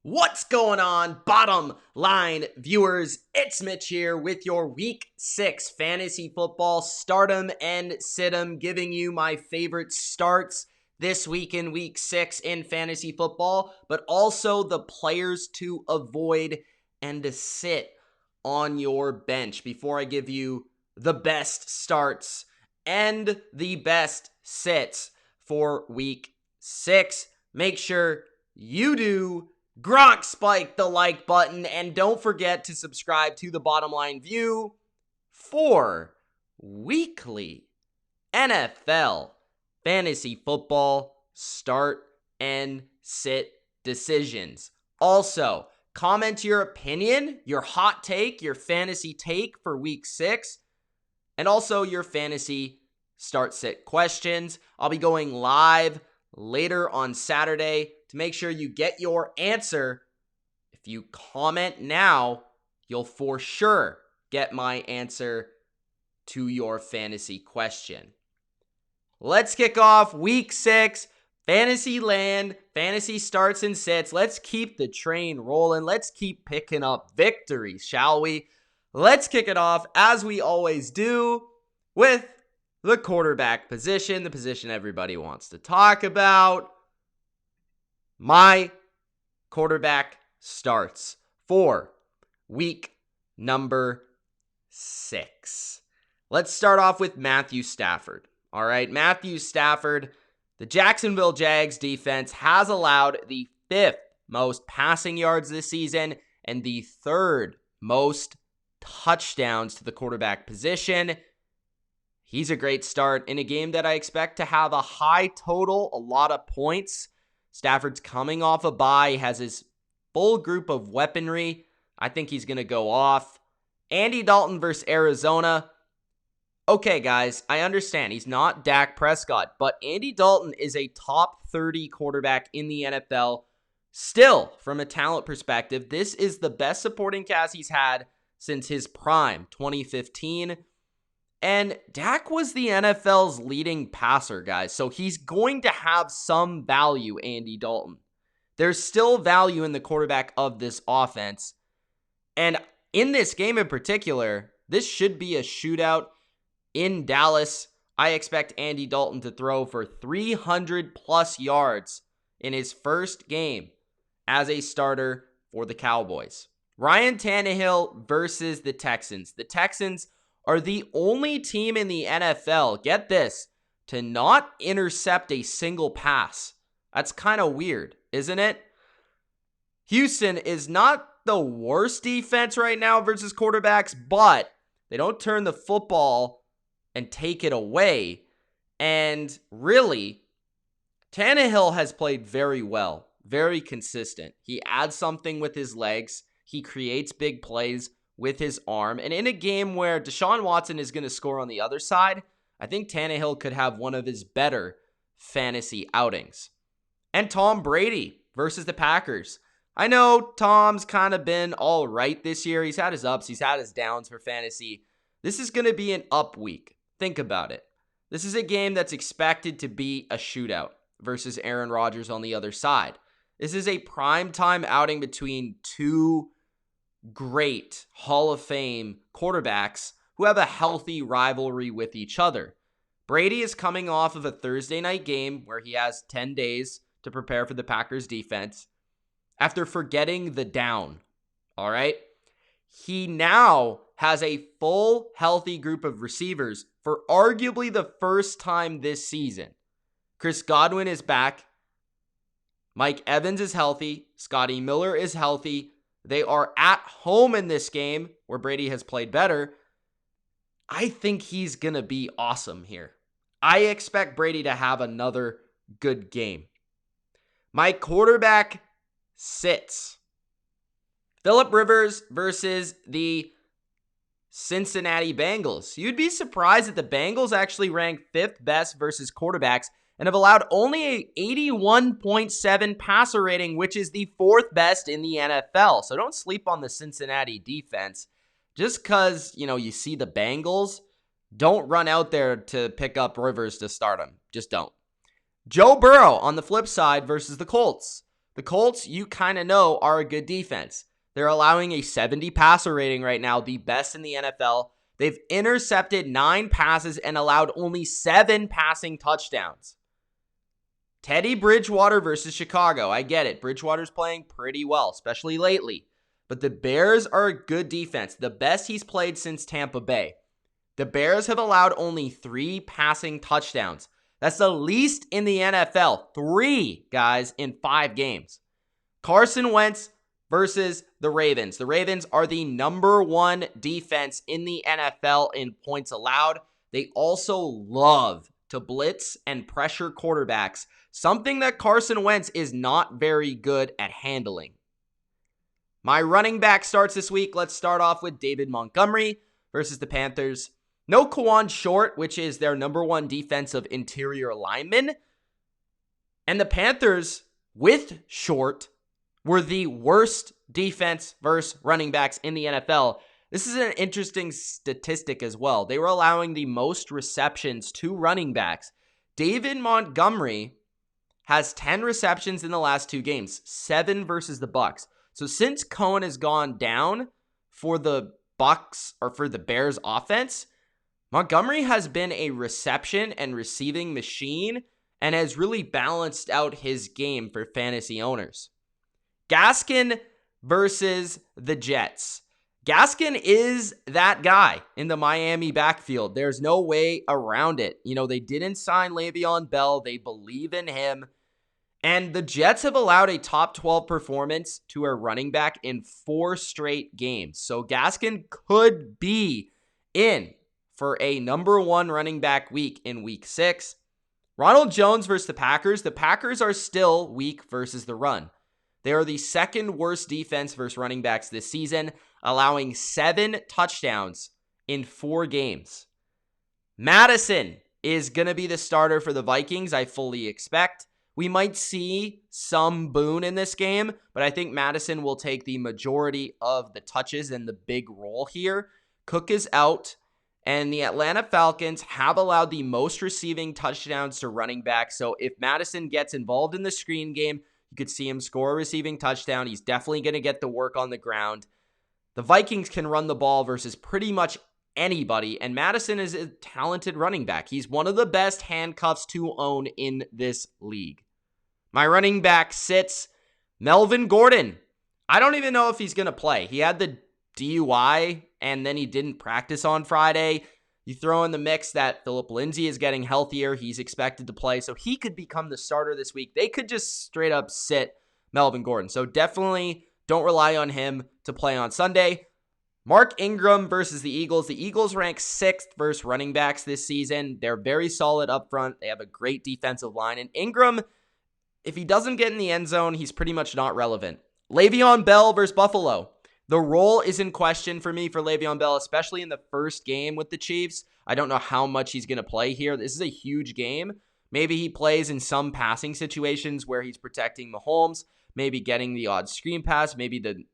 What's going on, bottom line viewers? It's Mitch here with your Week 6 fantasy football stardom and situm, giving you my favorite starts this week in Week 6 in fantasy football, but also the players to avoid and to sit on your bench before I give you the best starts and the best sits for Week 6. Make sure you do Gronk spike the like button, and don't forget to subscribe to the Bottom Line View for weekly NFL fantasy football start and sit decisions. Also, comment your opinion, your hot take, your fantasy take for week 6, and also your fantasy start sit questions. I'll be going live later on Saturday to make sure you get your answer. If you comment now, you'll for sure get my answer to your fantasy question. Let's kick off week 6, fantasy land, fantasy starts and sits. Let's keep the train rolling. Let's keep picking up victories, shall we? Let's kick it off, as we always do, with the quarterback position, the position everybody wants to talk about. My quarterback starts for week number 6. Let's start off with Matthew Stafford. All right, Matthew Stafford, the Jacksonville Jags defense has allowed the 5th most passing yards this season and the 3rd most touchdowns to the quarterback position. He's a great start in a game that I expect to have a high total, a lot of points. Stafford's coming off a bye, has his full group of weaponry. I think he's going to go off. Andy Dalton versus Arizona. Okay, guys, I understand he's not Dak Prescott, but Andy Dalton is a top 30 quarterback in the NFL. Still, from a talent perspective, this is the best supporting cast he's had since his prime, 2015. And Dak was the NFL's leading passer, guys. So he's going to have some value, Andy Dalton. There's still value in the quarterback of this offense. And in this game in particular, this should be a shootout in Dallas. I expect Andy Dalton to throw for 300 plus yards in his first game as a starter for the Cowboys. Ryan Tannehill versus the Texans. The Texans are the only team in the NFL, get this, to not intercept a single pass. That's kind of weird, isn't it? Houston is not the worst defense right now versus quarterbacks, but they don't turn the football and take it away. And really, Tannehill has played very well, very consistent. He adds something with his legs. He creates big plays with his arm. And in a game where Deshaun Watson is going to score on the other side, I think Tannehill could have one of his better fantasy outings. And Tom Brady versus the Packers. I know Tom's kind of been all right this year. He's had his ups, he's had his downs for fantasy. This is going to be an up week. Think about it. This is a game that's expected to be a shootout versus Aaron Rodgers on the other side. This is a primetime outing between two great Hall of Fame quarterbacks who have a healthy rivalry with each other. Brady is coming off of a Thursday night game where he has 10 days to prepare for the Packers defense after forgetting the down. All right. He now has a full healthy group of receivers for arguably the first time this season. Chris Godwin is back. Mike Evans is healthy. Scotty Miller is healthy. They are at home in this game where Brady has played better. I think he's going to be awesome here. I expect Brady to have another good game. My quarterback sits. Phillip Rivers versus the Cincinnati Bengals. You'd be surprised that the Bengals actually rank 5th best versus quarterbacks and have allowed only a 81.7 passer rating, which is the 4th best in the NFL. So don't sleep on the Cincinnati defense. Just because, you see the Bengals, don't run out there to pick up Rivers to start him. Just don't. Joe Burrow on the flip side versus the Colts. The Colts, you kind of know, are a good defense. They're allowing a 70 passer rating right now, the best in the NFL. They've intercepted 9 passes and allowed only 7 passing touchdowns. Teddy Bridgewater versus Chicago. I get it. Bridgewater's playing pretty well, especially lately. But the Bears are a good defense, the best he's played since Tampa Bay. The Bears have allowed only 3 passing touchdowns. That's the least in the NFL. 3, guys, in 5 games. Carson Wentz versus the Ravens. The Ravens are the number 1 defense in the NFL in points allowed. They also love to blitz and pressure quarterbacks, something that Carson Wentz is not very good at handling. My running back starts this week. Let's start off with David Montgomery versus the Panthers. No Kawan Short, which is their number 1 defensive interior lineman. And the Panthers, with Short, were the worst defense versus running backs in the NFL. This is an interesting statistic as well. They were allowing the most receptions to running backs. David Montgomery has 10 receptions in the last 2 games, 7 versus the Bucs. So since Cohen has gone down for the Bucs or for the Bears offense, Montgomery has been a reception and receiving machine and has really balanced out his game for fantasy owners. Gaskin versus the Jets. Gaskin is that guy in the Miami backfield. There's no way around it. They didn't sign Le'Veon Bell. They believe in him. And the Jets have allowed a top 12 performance to a running back in 4 straight games. So Gaskin could be in for a number 1 running back week in week 6. Ronald Jones versus the Packers. The Packers are still weak versus the run. They are the 2nd worst defense versus running backs this season, allowing 7 touchdowns in 4 games. Madison is going to be the starter for the Vikings, I fully expect. We might see some Boone in this game, but I think Madison will take the majority of the touches and the big role here. Cook is out, and the Atlanta Falcons have allowed the most receiving touchdowns to running backs. So if Madison gets involved in the screen game, you could see him score a receiving touchdown. He's definitely going to get the work on the ground. The Vikings can run the ball versus pretty much anybody, and Madison is a talented running back. He's one of the best handcuffs to own in this league. My running back sits Melvin Gordon. I don't even know if he's going to play. He had the DUI, and then he didn't practice on Friday. You throw in the mix that Phillip Lindsay is getting healthier. He's expected to play, so he could become the starter this week. They could just straight up sit Melvin Gordon. So definitely don't rely on him to play on Sunday. Mark Ingram versus the Eagles. The Eagles rank 6th versus running backs this season. They're very solid up front. They have a great defensive line. And Ingram, if he doesn't get in the end zone, he's pretty much not relevant. Le'Veon Bell versus Buffalo. The role is in question for me for Le'Veon Bell, especially in the first game with the Chiefs. I don't know how much he's going to play here. This is a huge game. Maybe he plays in some passing situations where he's protecting Mahomes, maybe getting the odd screen pass, maybe the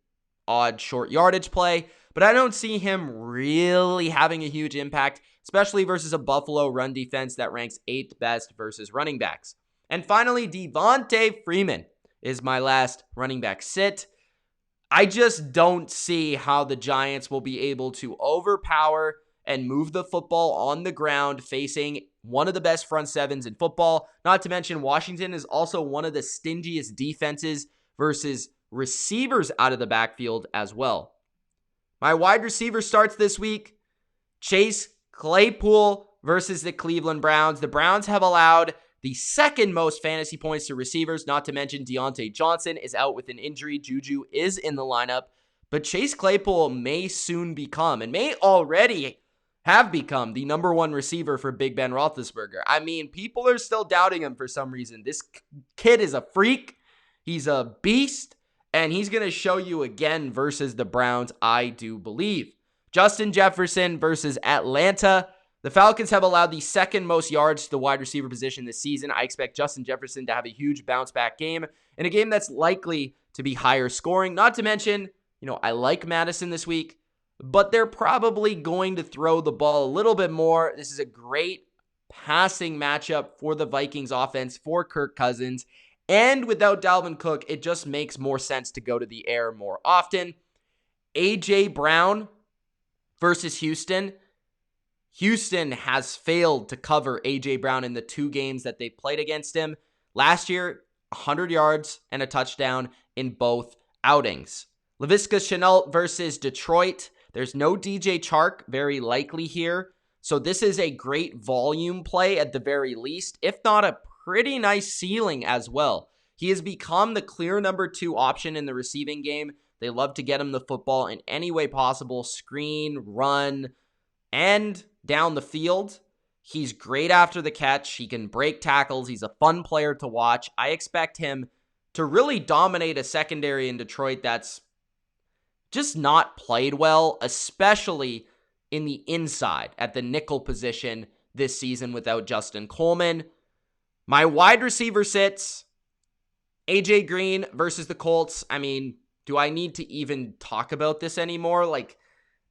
odd short yardage play. But I don't see him really having a huge impact, especially versus a Buffalo run defense that ranks 8th best versus running backs. And finally, Devontae Freeman is my last running back sit. I just don't see how the Giants will be able to overpower and move the football on the ground facing one of the best front sevens in football. Not to mention, Washington is also one of the stingiest defenses versus receivers out of the backfield as well. My wide receiver starts this week. Chase Claypool versus the Cleveland Browns. The Browns have allowed the 2nd most fantasy points to receivers, not to mention Deontay Johnson is out with an injury. Juju is in the lineup, but Chase Claypool may soon become, and may already have become, the number 1 receiver for Big Ben Roethlisberger. I mean, people are still doubting him for some reason. This kid is a freak. He's a beast, and he's going to show you again versus the Browns, I do believe. Justin Jefferson versus Atlanta. The Falcons have allowed the 2nd most yards to the wide receiver position this season. I expect Justin Jefferson to have a huge bounce back game in a game that's likely to be higher scoring. Not to mention, I like Madison this week, but they're probably going to throw the ball a little bit more. This is a great passing matchup for the Vikings offense, for Kirk Cousins, And without Dalvin Cook, it just makes more sense to go to the air more often. A.J. Brown versus Houston. Houston has failed to cover A.J. Brown in the 2 games that they played against him. Last year, 100 yards and a touchdown in both outings. Laviska Shenault versus Detroit. There's no DJ Chark, very likely here. So this is a great volume play at the very least, if not a pretty nice ceiling as well. He has become the clear number 2 option in the receiving game. They love to get him the football in any way possible, screen, run, and down the field. He's great after the catch. He can break tackles. He's a fun player to watch. I expect him to really dominate a secondary in Detroit that's just not played well, especially in the inside at the nickel position this season without Justin Coleman. My wide receiver sits, AJ Green versus the Colts. I mean, do I need to even talk about this anymore? Like,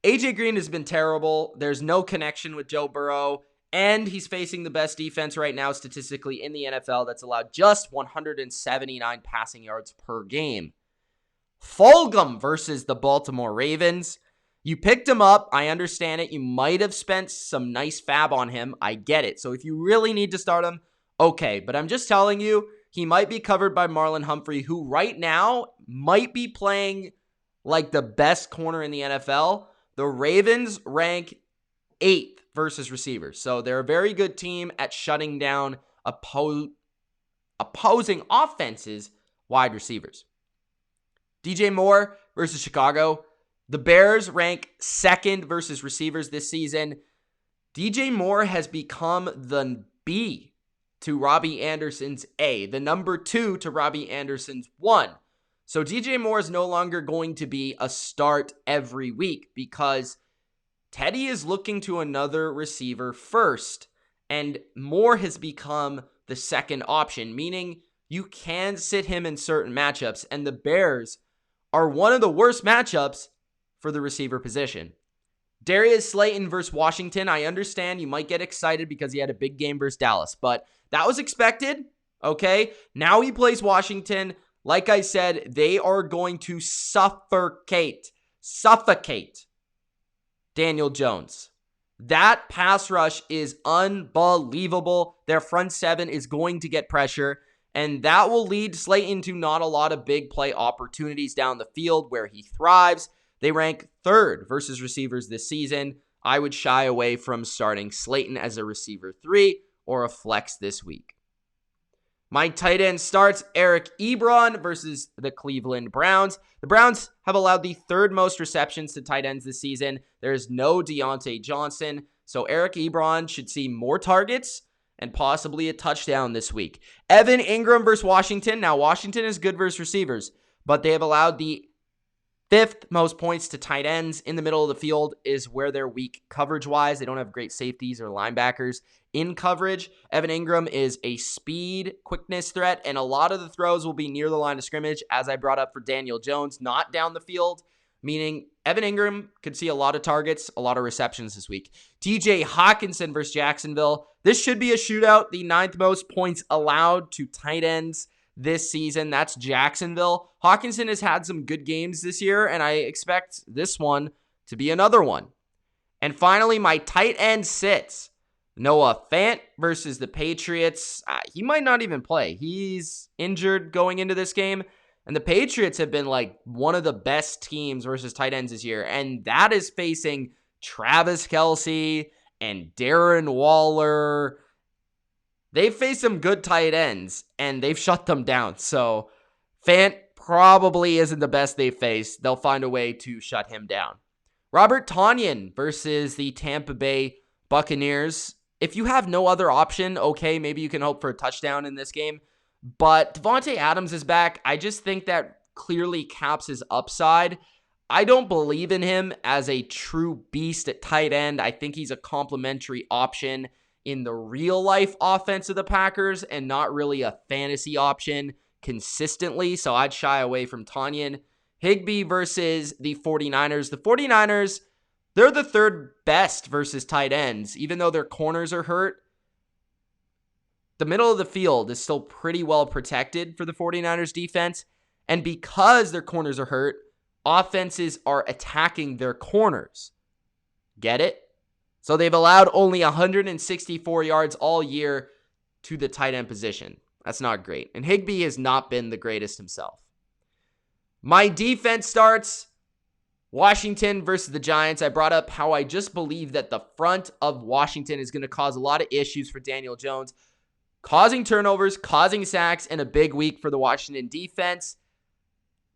AJ Green has been terrible. There's no connection with Joe Burrow, and he's facing the best defense right now statistically in the NFL that's allowed just 179 passing yards per game. Fulgham versus the Baltimore Ravens. You picked him up. I understand it. You might have spent some nice fab on him. I get it. So if you really need to start him, okay. But I'm just telling you, he might be covered by Marlon Humphrey, who right now might be playing like the best corner in the NFL. The Ravens rank 8th versus receivers. So they're a very good team at shutting down opposing offenses' wide receivers. DJ Moore versus Chicago. The Bears rank 2nd versus receivers this season. DJ Moore has become the B to Robbie Anderson's A, the number 2 to Robbie Anderson's 1. So DJ Moore is no longer going to be a start every week because Teddy is looking to another receiver first, and Moore has become the second option, meaning you can sit him in certain matchups, and the Bears are one of the worst matchups for the receiver position. Darius Slayton versus Washington. I understand you might get excited because he had a big game versus Dallas, but that was expected, okay? Now he plays Washington. Like I said, they are going to suffocate Daniel Jones. That pass rush is unbelievable. Their front 7 is going to get pressure, and that will lead Slayton to not a lot of big play opportunities down the field where he thrives. They rank 3rd versus receivers this season. I would shy away from starting Slayton as a receiver 3 or a flex this week. My tight end starts Eric Ebron versus the Cleveland Browns. The Browns have allowed the 3rd most receptions to tight ends this season. There's no Deontay Johnson, so Eric Ebron should see more targets and possibly a touchdown this week. Evan Ingram versus Washington. Now, Washington is good versus receivers, but they have allowed the 5th most points to tight ends. In the middle of the field is where they're weak coverage-wise. They don't have great safeties or linebackers in coverage. Evan Ingram is a speed, quickness threat, and a lot of the throws will be near the line of scrimmage, as I brought up for Daniel Jones, not down the field, meaning Evan Ingram could see a lot of targets, a lot of receptions this week. TJ Hawkinson versus Jacksonville. This should be a shootout, the 9th most points allowed to tight ends this season. That's Jacksonville. Hawkinson has had some good games this year, and I expect this one to be another one. And finally, my tight end sits. Noah Fant versus the Patriots. He might not even play. He's injured going into this game. And the Patriots have been like one of the best teams versus tight ends this year. And that is facing Travis Kelce and Darren Waller. They've faced some good tight ends, and they've shut them down. So Fant probably isn't the best they've faced. They'll find a way to shut him down. Robert Tonyan versus the Tampa Bay Buccaneers. If you have no other option, okay, maybe you can hope for a touchdown in this game. But Devontae Adams is back. I just think that clearly caps his upside. I don't believe in him as a true beast at tight end. I think he's a complimentary option in the real life offense of the Packers and not really a fantasy option consistently. So I'd shy away from Tonyan. Higbee versus the 49ers. The 49ers, they're the 3rd best versus tight ends, even though their corners are hurt. the middle of the field is still pretty well protected for the 49ers defense. And because their corners are hurt, offenses are attacking their corners. Get it? So they've allowed only 164 yards all year to the tight end position. That's not great. And Higbee has not been the greatest himself. My defense starts Washington versus the Giants. I brought up how I just believe that the front of Washington is going to cause a lot of issues for Daniel Jones, causing turnovers, causing sacks, and a big week for the Washington defense.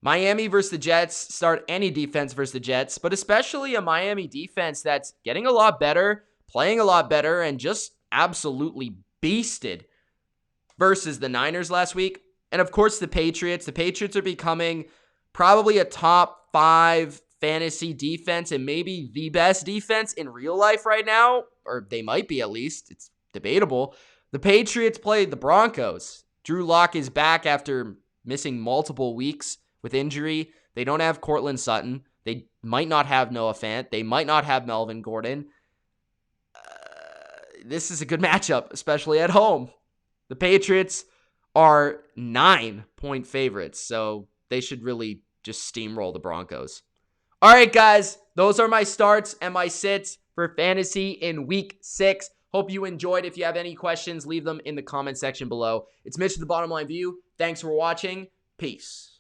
Miami versus the Jets. Start any defense versus the Jets, but especially a Miami defense that's getting a lot better, playing a lot better, and just absolutely beasted versus the Niners last week. And of course, the Patriots. The Patriots are becoming probably a top 5 fantasy defense and maybe the best defense in real life right now, or they might be at least. It's debatable. The Patriots played the Broncos. Drew Lock is back after missing multiple weeks with injury. They don't have Courtland Sutton. They might not have Noah Fant. They might not have Melvin Gordon. This is a good matchup, especially at home. The Patriots are 9-point favorites, so they should really just steamroll the Broncos. All right, guys, those are my starts and my sits for fantasy in week 6. Hope you enjoyed. If you have any questions, leave them in the comment section below. It's Mitch of the Bottom Line View. Thanks for watching. Peace.